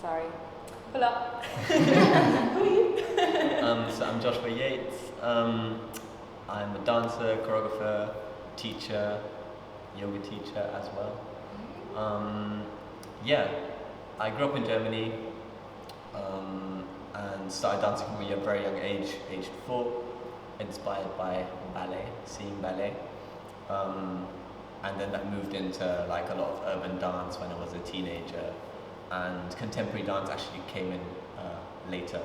Sorry. Hola. So I'm Joshua Yates. I'm a dancer, choreographer, teacher, yoga teacher as well. Yeah, I grew up in Germany and started dancing from a very young age, aged 4, inspired by ballet, seeing ballet. And then that moved into like a lot of urban dance when I was a teenager, and contemporary dance actually came in later,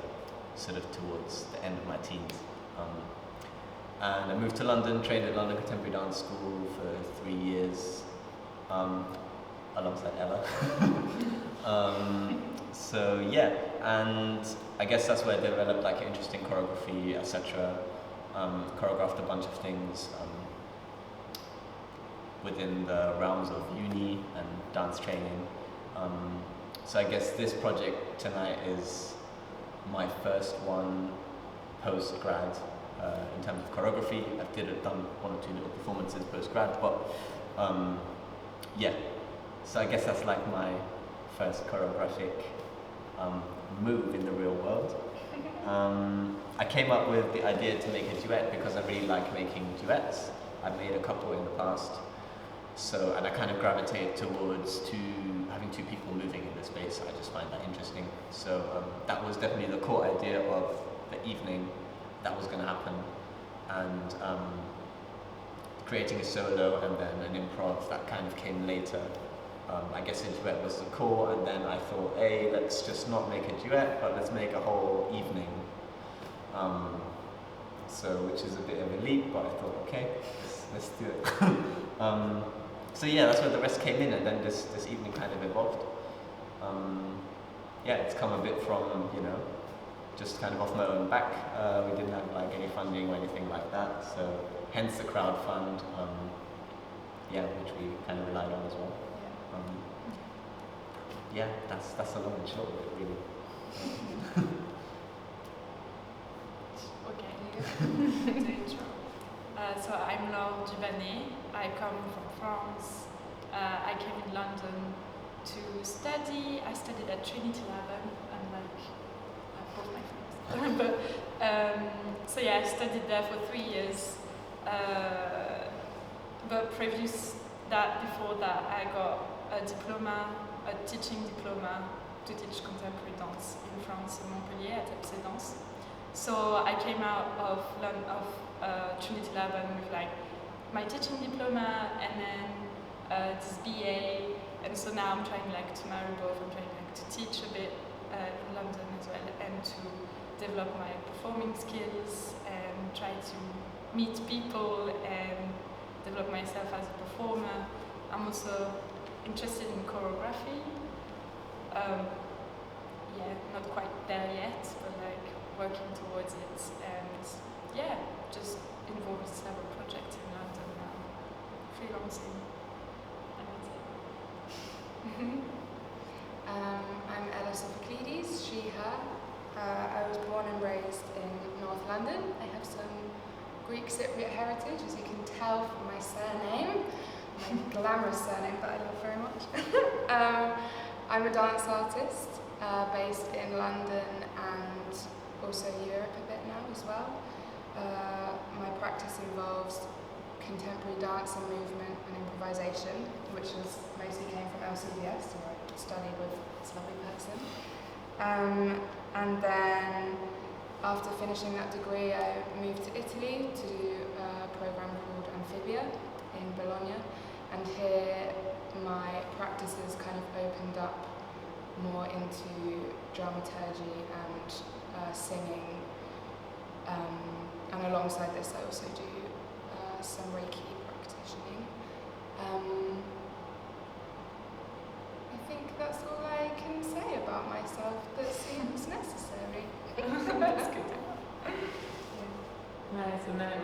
sort of towards the end of my teens. And I moved to London, trained at London Contemporary Dance School for 3 years, alongside Ella. So yeah, and I guess that's where I developed like interesting choreography, etc. Choreographed a bunch of things within the realms of uni and dance training. So I guess this project tonight is my first one post-grad in terms of choreography. I've done 1 or 2 little performances post-grad, but yeah. So I guess that's like my first choreographic move in the real world. I came up with the idea to make a duet because I really like making duets. I've made a couple in the past. So, and I kind of gravitate towards having 2 people moving in the space. I just find that interesting. So that was definitely the core idea of the evening that was going to happen. And creating a solo and then an improv, that kind of came later. I guess a duet was the core, and then I thought, hey, let's just not make a duet, but let's make a whole evening. So, which is a bit of a leap, but I thought, okay, let's do it. So yeah, that's where the rest came in, and then this evening kind of evolved. Yeah, it's come a bit from, just kind of off my own back. We didn't have like any funding or anything like that, so hence the crowd fund, which we kind of relied on as well. Yeah, that's the long and short of it, really. Okay, the intro. So I'm Laure Dubanet. I come from France. I came in London to study. I studied at Trinity Laban, unlike both my friends. So yeah, I studied there for 3 years. But before that, I got a teaching diploma to teach contemporary dance in France, in Montpellier, at Epsé Danse. So I came out of Trinity Laban with like my teaching diploma and then this BA, and so now I'm trying like to marry both. I'm trying like to teach a bit in London as well, and to develop my performing skills and try to meet people and develop myself as a performer. I'm also interested in choreography. Not quite there yet, but like working towards it, and yeah, just involved in several projects in London now, freelancing, and that's it. I'm Ella Sophoclides, she, her. I was born and raised in North London. I have some Greek Cypriot heritage, as you can tell from my surname, my glamorous surname that I love very much. I'm a dance artist based in London and also Europe a bit now as well. My practice involves contemporary dance and movement and improvisation, which mostly came from LCBS, where I studied with this lovely person. And then after finishing that degree, I moved to Italy to do a program called Amphibia in Bologna, and here my practices kind of opened up more into dramaturgy and singing, and alongside this I also do some Reiki practicing. I think that's all I can say about myself that seems necessary. That's good. Nice, and then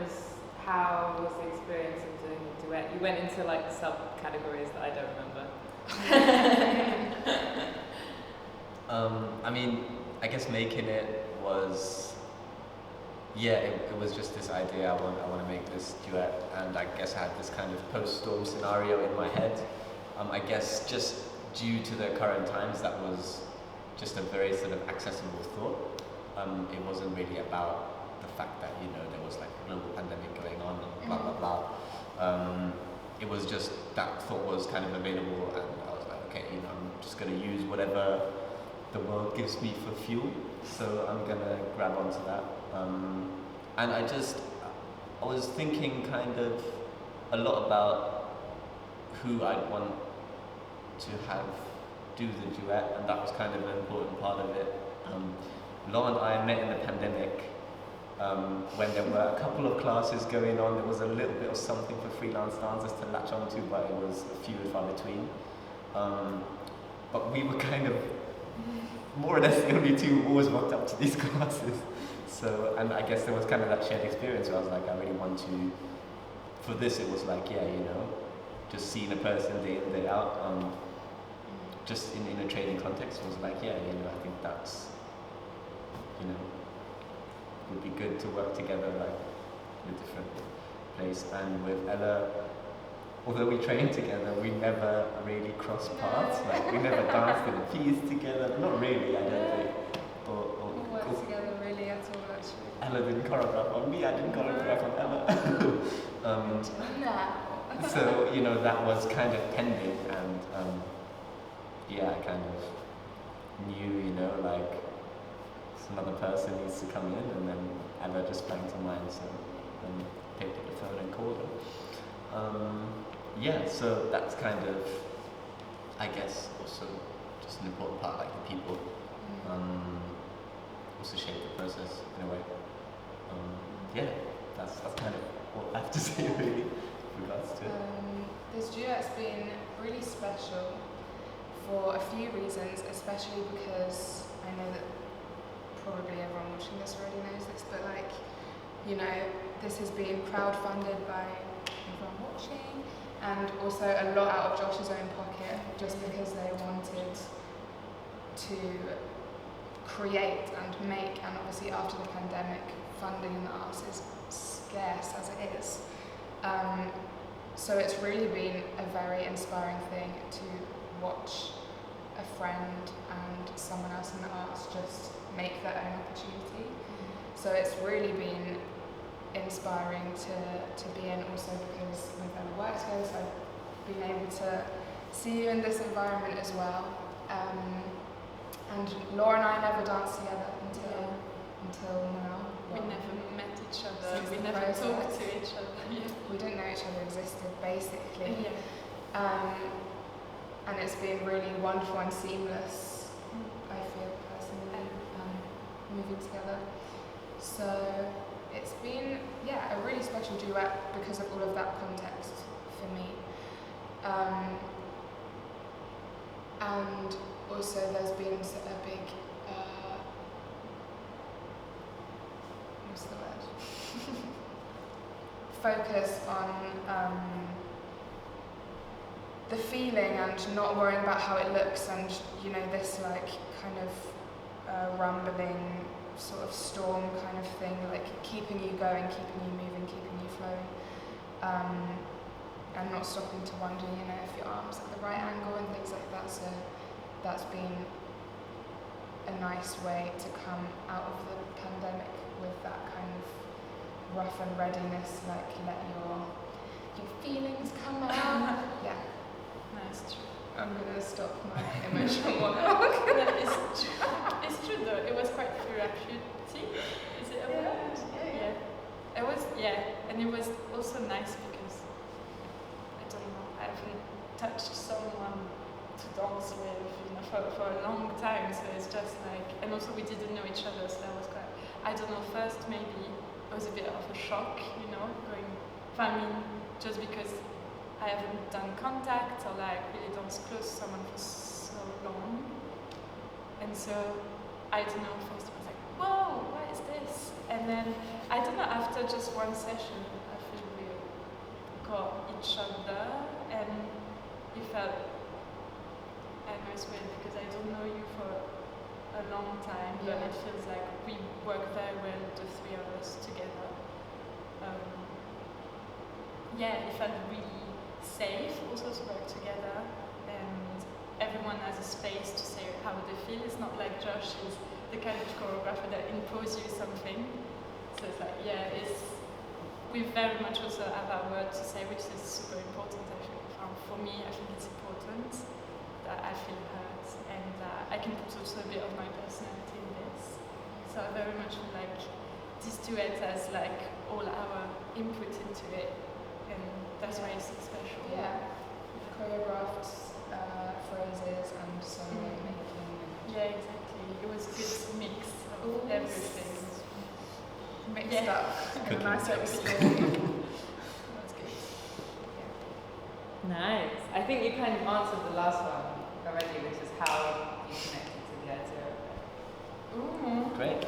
how was the experience of doing a duet? You went into like subcategories that I don't remember. I mean, I guess making it was, it was just this idea, I want to make this duet, and I guess I had this kind of post-storm scenario in my head. I guess just due to the current times, that was just a very sort of accessible thought. It wasn't really about the fact that, you know, there was like a global pandemic going on and blah, blah, blah. It was just that thought was kind of available, and I was like, okay, you know, I'm just going to use whatever the world gives me for fuel, so I'm going to grab onto that. And I was thinking kind of a lot about who I'd want to have do the duet, and that was kind of an important part of it. Laure and I met in the pandemic when there were a couple of classes going on. There was a little bit of something for freelance dancers to latch onto, but it was few and far between. But we were kind of more or less the only two who always walked up to these classes. So, and I guess there was kind of that shared experience where I was like, I really want to, for this it was like, yeah, you know, just seeing a person day in, day out, just in a training context was like, yeah, you know, I think that's, you know, would be good to work together like in a different place. And with Ella, although we trained together, we never really crossed paths. Like we never danced in a piece together. Not really, I don't think. We worked together really at all actually. Ella didn't choreograph on me, I didn't choreograph on Ella. So, you know, that was kind of pending, and yeah, I kind of knew, you know, like another person needs to come in, and then Ella just sprang to mind, so then picked up the phone and called her. Yeah, so that's kind of, I guess, also just an important part, like the people also shape the process in a way. Yeah, that's kind of what I have to say really with regards to it. This duet's been really special for a few reasons, especially because I know that probably everyone watching this already knows this, but like, you know, this has been crowdfunded by everyone watching, and also a lot out of Josh's own pocket, just because they wanted to create and make, and obviously after the pandemic, funding in the arts is scarce as it is. So it's really been a very inspiring thing to watch a friend and someone else in the arts just make their own opportunity. So it's really been inspiring to be in, also because we've never worked together, so I've been able to see you in this environment as well. And Laure and I never danced together until now. We never met each other. Since We the never process. talked to each other. Yeah. We didn't know each other existed, basically. Yeah. And it's been really wonderful and seamless, I feel personally, moving together. So it's been, yeah, a really special duet because of all of that context for me. And also there's been a big, what's the word? Focus on the feeling and not worrying about how it looks, and you know, this like kind of rumbling sort of storm kind of thing, like keeping you going, keeping you moving, keeping you flowing, and not stopping to wonder, you know, if your arm's at the right angle and things like that. So that's been a nice way to come out of the pandemic with that kind of rough and readiness, like let your feelings come out. Yeah. Nice, true. I'm gonna stop my emotional monologue. No, it's true though. It was quite therapeutic. Is it a word? Yeah. It was, and it was also nice because I don't know, I haven't touched someone to dance with, you know, for a long time. So it's just like, and also we didn't know each other, so that was quite. I don't know. First, maybe it was a bit of a shock, you know, going. I mean, just because I haven't done contact or like really danced close to someone for so long. And so, I don't know, first I was like, whoa, what is this? And then, I don't know, after just one session, I feel we got each other, and it felt, I know it's weird because I don't know you for a long time, but it feels like we work very well, the three of us together. It felt really safe also to work together, everyone has a space to say how they feel. It's not like Josh is the kind of choreographer that imposes you something. So it's like, we very much also have our word to say, which is super important. I think for me, I think it's important that I feel heard, and I can put also a bit of my personality in this. So I very much feel like this duet has like all our input into it, and that's why it's so special. Yeah, choreographed phrases and song making. Yeah, exactly. It was a good mix of everything. Mixed up in a Cooking nice way. That's good. Nice. I think you kind of answered the last one already, which is how you connected to the idea of it. Ooh. Great.